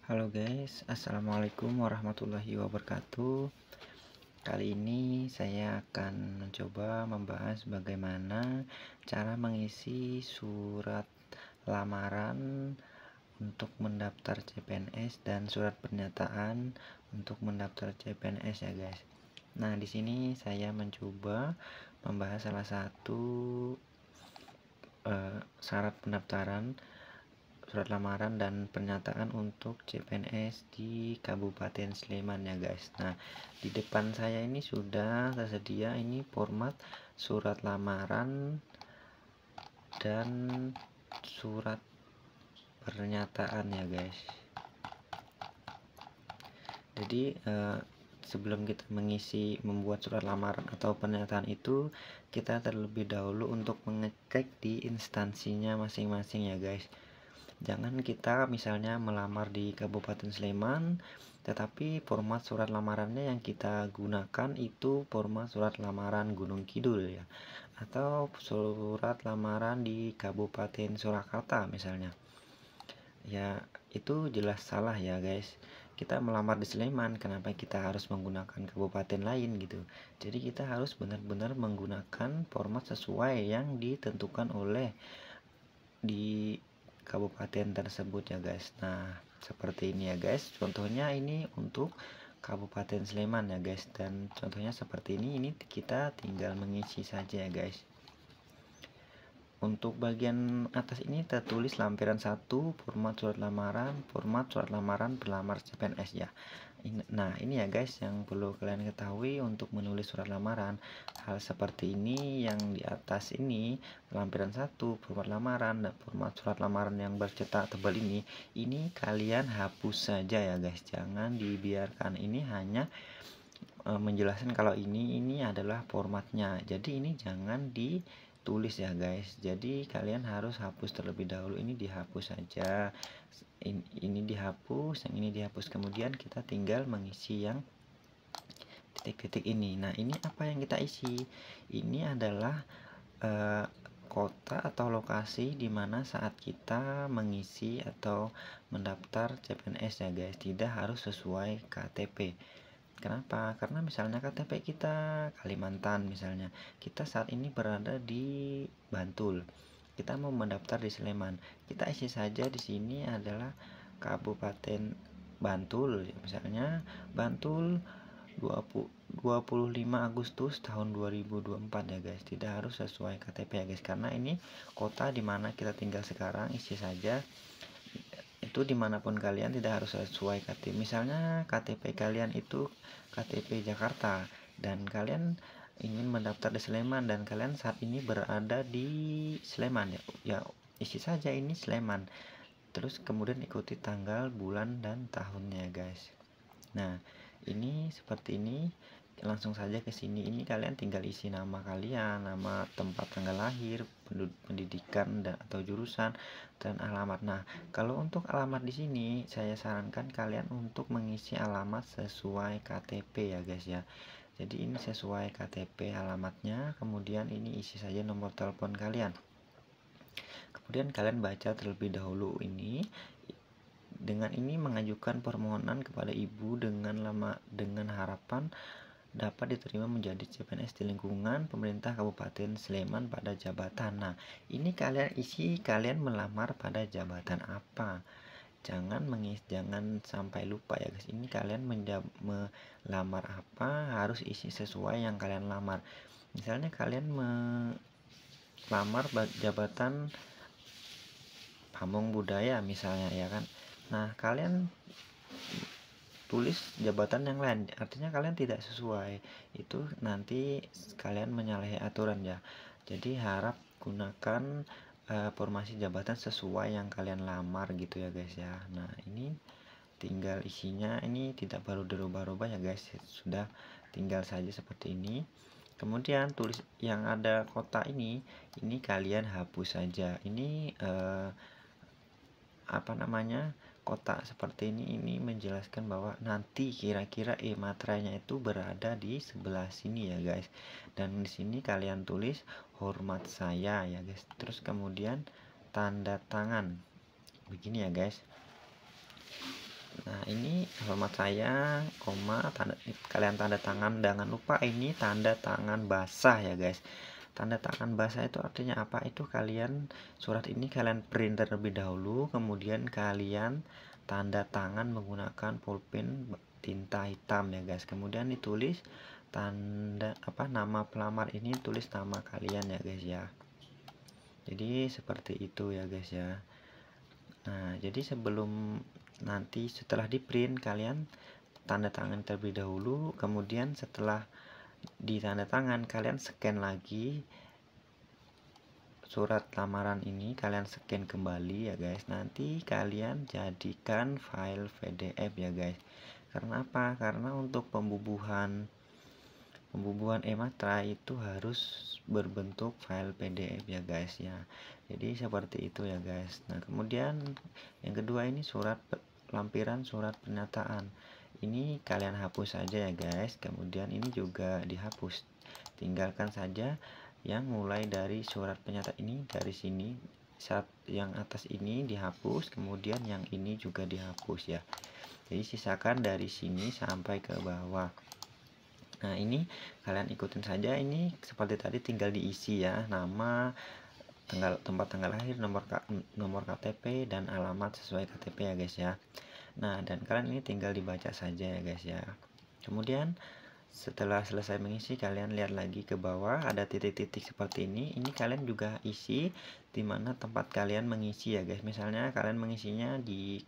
Halo guys, assalamualaikum warahmatullahi wabarakatuh. Kali ini saya akan mencoba membahas bagaimana cara mengisi surat lamaran untuk mendaftar CPNS dan surat pernyataan untuk mendaftar CPNS ya guys. Nah, di sini saya mencoba membahas salah satu syarat pendaftaran surat lamaran dan pernyataan untuk CPNS di Kabupaten Sleman ya guys. Nah, di depan saya ini sudah tersedia ini format surat lamaran dan surat pernyataan ya guys. Jadi sebelum kita membuat surat lamaran atau pernyataan itu, kita terlebih dahulu untuk mengecek di instansinya masing-masing ya guys. Jangan kita misalnya melamar di Kabupaten Sleman, tetapi format surat lamarannya yang kita gunakan itu format surat lamaran Gunung Kidul ya, atau surat lamaran di Kabupaten Surakarta misalnya. Ya, itu jelas salah ya guys. Kita melamar di Sleman, kenapa kita harus menggunakan kabupaten lain gitu. Jadi kita harus benar-benar menggunakan format sesuai yang ditentukan oleh di kabupaten tersebut ya guys. Nah, seperti ini ya guys. Contohnya ini untuk Kabupaten Sleman ya guys, dan contohnya seperti ini kita tinggal mengisi saja ya guys. Untuk bagian atas ini tertulis lampiran 1 format surat lamaran pelamar CPNS ya. Nah, ini ya guys yang perlu kalian ketahui untuk menulis surat lamaran. Hal seperti ini yang di atas ini lampiran 1 format lamaran dan format surat lamaran yang bercetak tebal ini kalian hapus saja ya guys. Jangan dibiarkan, ini hanya menjelaskan kalau ini adalah formatnya. Jadi ini jangan ditulis ya guys. Jadi kalian harus hapus terlebih dahulu, ini dihapus saja. Ini dihapus, yang ini dihapus. Kemudian kita tinggal mengisi yang titik-titik ini. Nah, ini apa yang kita isi? Ini adalah kota atau lokasi di mana saat kita mengisi atau mendaftar CPNS ya guys. Tidak harus sesuai KTP. Kenapa? Karena misalnya KTP kita Kalimantan misalnya, kita saat ini berada di Bantul, kita mau mendaftar di Sleman, kita isi saja di sini adalah Kabupaten Bantul, misalnya Bantul 25 Agustus tahun 2024 ya guys. Tidak harus sesuai KTP ya guys, karena ini kota dimana kita tinggal sekarang, isi saja itu dimanapun kalian, tidak harus sesuai KTP. Misalnya KTP kalian itu KTP Jakarta dan kalian ingin mendaftar di Sleman dan kalian saat ini berada di Sleman ya isi saja ini Sleman, terus kemudian ikuti tanggal, bulan, dan tahunnya guys. Nah, ini seperti ini, langsung saja ke sini. Ini kalian tinggal isi nama kalian, nama tempat tanggal lahir, pendidikan dan atau jurusan, dan alamat. Nah, kalau untuk alamat di sini saya sarankan kalian untuk mengisi alamat sesuai KTP ya guys ya. Jadi ini sesuai KTP alamatnya, kemudian ini isi saja nomor telepon kalian. Kemudian kalian baca terlebih dahulu ini. Dengan ini mengajukan permohonan kepada ibu dengan harapan dapat diterima menjadi CPNS di lingkungan pemerintah Kabupaten Sleman pada jabatan. Nah, ini kalian isi, kalian melamar pada jabatan apa. Jangan sampai lupa ya guys. Ini kalian melamar apa, harus isi sesuai yang kalian lamar. Misalnya kalian melamar jabatan Pamong Budaya misalnya ya kan. Nah, kalian tulis jabatan yang lain, artinya kalian tidak sesuai, itu nanti kalian menyalahi aturan ya. Jadi harap gunakan formasi jabatan sesuai yang kalian lamar gitu ya guys ya. Nah, ini tinggal isinya, ini tidak perlu dirubah-rubah ya guys, sudah tinggal saja seperti ini. Kemudian tulis yang ada kota ini kalian hapus saja. Ini kotak seperti ini menjelaskan bahwa nanti kira-kira materainya itu berada di sebelah sini ya guys. Dan di sini kalian tulis hormat saya ya guys. Terus kemudian tanda tangan begini ya guys. Nah, ini alamat saya, koma, kalian tanda tangan. Jangan lupa ini tanda tangan basah ya guys. Tanda tangan basah itu artinya apa? Itu kalian surat ini kalian print terlebih dahulu, kemudian kalian tanda tangan menggunakan pulpen tinta hitam ya guys. Kemudian ditulis tanda nama pelamar, ini tulis nama kalian ya guys ya. Jadi seperti itu ya guys ya. Nah, jadi sebelum nanti setelah di print kalian tanda tangan terlebih dahulu, kemudian setelah di tanda tangan kalian scan lagi surat lamaran ini, kalian scan kembali ya guys. Nanti kalian jadikan file PDF ya guys. Karena apa? Karena untuk pembubuhan e-matra itu harus berbentuk file PDF ya guys ya. Jadi seperti itu ya guys. Nah, kemudian yang kedua ini lampiran surat pernyataan. Ini kalian hapus saja ya guys. Kemudian ini juga dihapus. Tinggalkan saja yang mulai dari surat pernyataan ini, dari sini saat yang atas ini dihapus, kemudian yang ini juga dihapus ya. Jadi sisakan dari sini sampai ke bawah. Nah, ini kalian ikutin saja, ini seperti tadi tinggal diisi ya, nama, tempat tanggal lahir, nomor KTP dan alamat sesuai KTP ya guys ya. Nah, dan kalian ini tinggal dibaca saja ya guys ya. Kemudian setelah selesai mengisi, kalian lihat lagi ke bawah ada titik-titik seperti ini. Ini kalian juga isi dimana tempat kalian mengisi ya guys. Misalnya kalian mengisinya di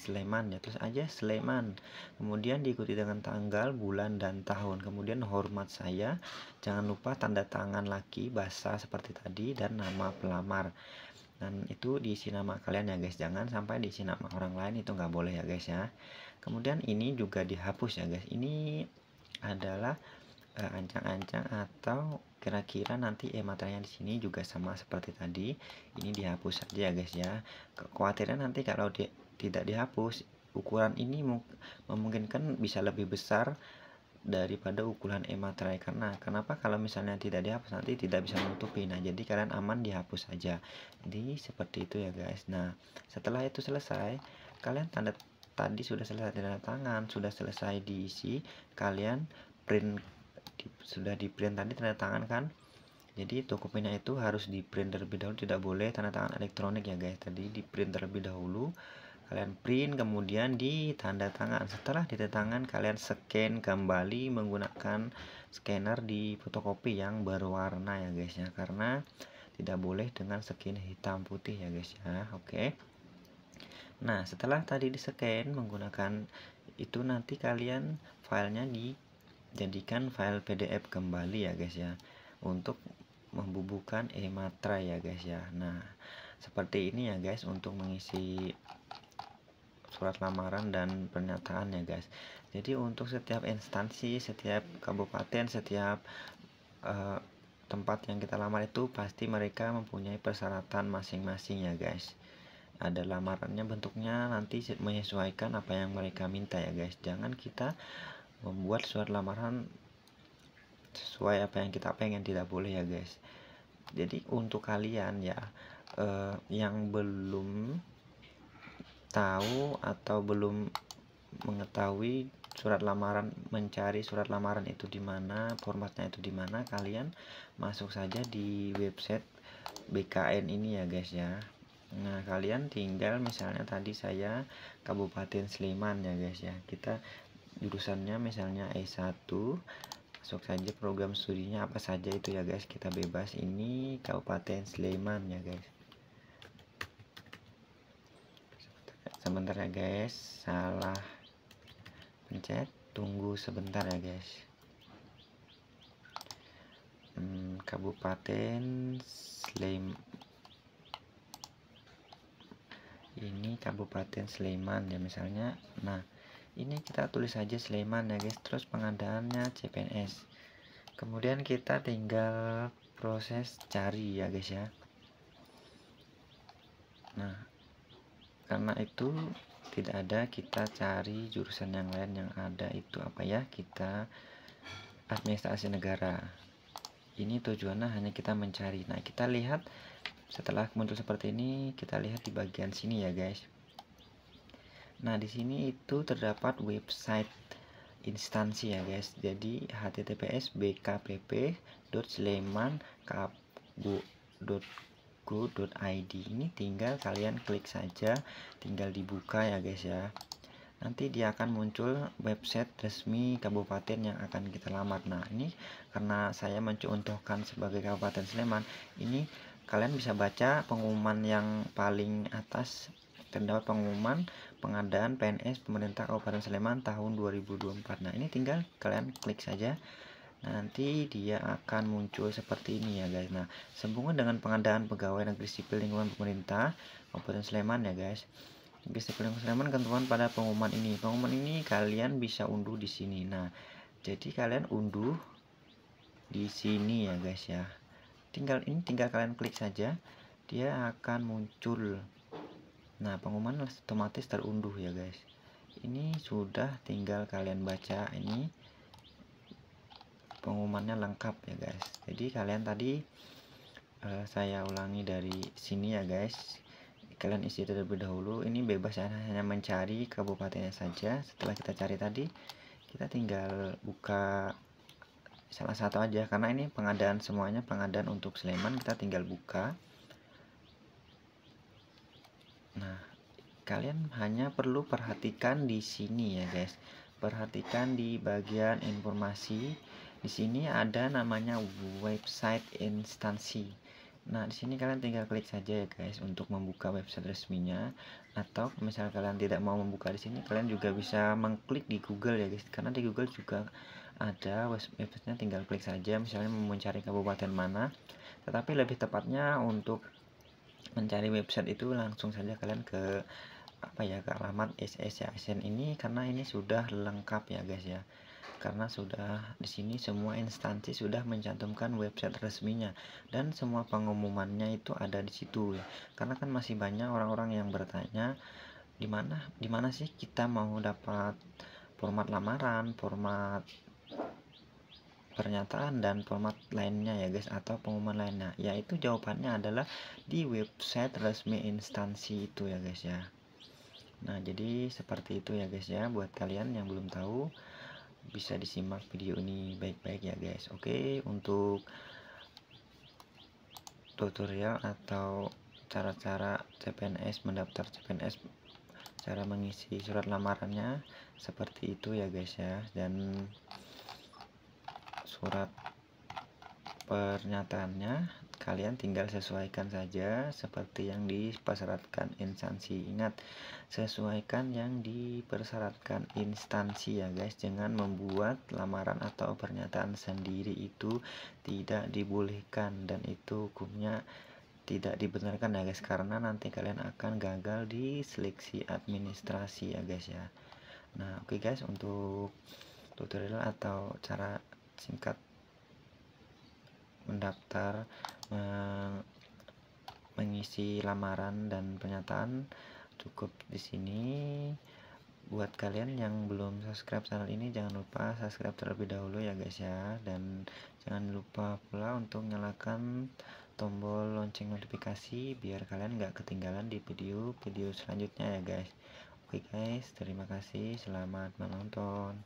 Sleman ya, terus aja Sleman, kemudian diikuti dengan tanggal, bulan, dan tahun. Kemudian hormat saya, jangan lupa tanda tangan laki basah seperti tadi, dan nama pelamar. Dan itu diisi nama kalian ya guys, jangan sampai diisi nama orang lain, itu nggak boleh ya guys ya. Kemudian ini juga dihapus ya guys. Ini adalah ancang-ancang atau kira-kira nanti e-materinya di sini juga sama seperti tadi. Ini dihapus saja ya guys ya. Kekhawatiran nanti kalau tidak dihapus, ukuran ini memungkinkan bisa lebih besar daripada ukuran e-materai. Karena kenapa? Kalau misalnya tidak dihapus nanti tidak bisa menutupi. Nah, jadi kalian aman dihapus saja. Jadi seperti itu ya guys. Nah, setelah itu selesai, kalian tadi sudah selesai tanda tangan, sudah selesai diisi, kalian print, sudah di print tadi tanda tangan kan. Jadi dokumennya itu harus di print terlebih dahulu, tidak boleh tanda tangan elektronik ya guys. Tadi di print terlebih dahulu, kalian print kemudian di tanda tangan. Setelah ditanda tangan, kalian scan kembali menggunakan scanner di fotokopi yang berwarna ya guys ya, karena tidak boleh dengan scan hitam putih ya guys ya. Oke. Nah, setelah tadi di scan menggunakan itu, nanti kalian filenya dijadikan file PDF kembali ya guys ya, untuk membubuhkan e-matra ya guys ya. Nah, seperti ini ya guys untuk mengisi surat lamaran dan pernyataan ya guys. Jadi untuk setiap instansi, setiap kabupaten, setiap tempat yang kita lamar itu pasti mereka mempunyai persyaratan masing-masing ya guys. Ada lamarannya, bentuknya nanti menyesuaikan apa yang mereka minta ya guys. Jangan kita membuat surat lamaran sesuai apa yang kita pengen, tidak boleh ya guys. Jadi untuk kalian ya yang belum tahu atau belum mengetahui surat lamaran, mencari surat lamaran itu di mana, formatnya itu di mana, kalian masuk saja di website BKN ini ya guys ya. Nah, kalian tinggal misalnya tadi saya Kabupaten Sleman ya guys ya. Kita jurusannya misalnya S1, masuk saja program studinya apa saja itu ya guys, kita bebas. Ini Kabupaten Sleman ya guys. Sebentar ya guys, salah pencet, tunggu sebentar ya guys. Kabupaten Sleman, ini Kabupaten Sleman ya misalnya. Nah, ini kita tulis saja Sleman ya guys, terus pengadaannya CPNS. Kemudian kita tinggal proses cari ya guys ya. Nah, karena itu tidak ada, kita cari jurusan yang lain. Yang ada itu apa ya, kita administrasi negara. Ini tujuannya hanya kita mencari. Nah, kita lihat setelah muncul seperti ini, kita lihat di bagian sini ya guys. Nah, di sini itu terdapat website instansi ya guys. Jadi https://sleman.go.id ini tinggal kalian klik saja, tinggal dibuka ya guys ya. Nanti dia akan muncul website resmi kabupaten yang akan kita lamar. Nah, ini karena saya mencontohkan sebagai Kabupaten Sleman, ini kalian bisa baca pengumuman yang paling atas. Terdapat pengumuman pengadaan PNS pemerintah Kabupaten Sleman tahun 2024. Nah, ini tinggal kalian klik saja. Nanti dia akan muncul seperti ini ya guys. Nah, sehubungan dengan pengadaan pegawai negeri sipil lingkungan pemerintah Kabupaten Sleman ya guys. Negeri Sleman ketentuan pada pengumuman ini. Pengumuman ini kalian bisa unduh di sini. Nah, jadi kalian unduh di sini ya guys ya. Tinggal kalian klik saja, dia akan muncul. Nah, pengumuman otomatis terunduh ya guys. Ini sudah, tinggal kalian baca. Ini pengumumannya lengkap ya guys. Jadi kalian tadi saya ulangi dari sini ya guys. Kalian isi terlebih dahulu. Ini bebas ya, hanya mencari kabupatennya saja. Setelah kita cari tadi, kita tinggal buka salah satu aja, karena ini pengadaan semuanya pengadaan untuk Sleman. Kita tinggal buka. Nah, kalian hanya perlu perhatikan di sini ya guys. Perhatikan di bagian informasi. Di sini ada namanya website instansi. Nah, di sini kalian tinggal klik saja ya guys untuk membuka website resminya. Atau misalnya kalian tidak mau membuka di sini, kalian juga bisa mengklik di Google ya guys. Karena di Google juga ada websitenya, tinggal klik saja. Misalnya mau mencari kabupaten mana. Tetapi lebih tepatnya untuk mencari website itu langsung saja kalian ke ke alamat SSCSN ini, karena ini sudah lengkap ya guys ya. Karena sudah di sini semua instansi sudah mencantumkan website resminya dan semua pengumumannya itu ada di situ ya. Karena kan masih banyak orang-orang yang bertanya di mana sih kita mau dapat format lamaran, format pernyataan dan format lainnya ya guys, atau pengumuman lainnya. Yaitu jawabannya adalah di website resmi instansi itu ya guys ya. Nah, jadi seperti itu ya guys ya. Buat kalian yang belum tahu, bisa disimak video ini baik-baik ya guys. Oke, untuk tutorial atau cara-cara CPNS, mendaftar CPNS, cara mengisi surat lamarannya seperti itu ya guys ya. Dan surat pernyataannya kalian tinggal sesuaikan saja seperti yang dipersyaratkan instansi. Ingat, sesuaikan yang dipersyaratkan instansi ya guys. Jangan membuat lamaran atau pernyataan sendiri, itu tidak dibolehkan dan itu hukumnya tidak dibenarkan ya guys, karena nanti kalian akan gagal di seleksi administrasi ya guys ya. Nah, oke guys, untuk tutorial atau cara singkat mendaftar, mengisi lamaran dan pernyataan cukup di sini. Buat kalian yang belum subscribe channel ini, jangan lupa subscribe terlebih dahulu ya guys ya. Dan jangan lupa pula untuk nyalakan tombol lonceng notifikasi biar kalian nggak ketinggalan di video-video selanjutnya ya guys. Oke guys, terima kasih, selamat menonton.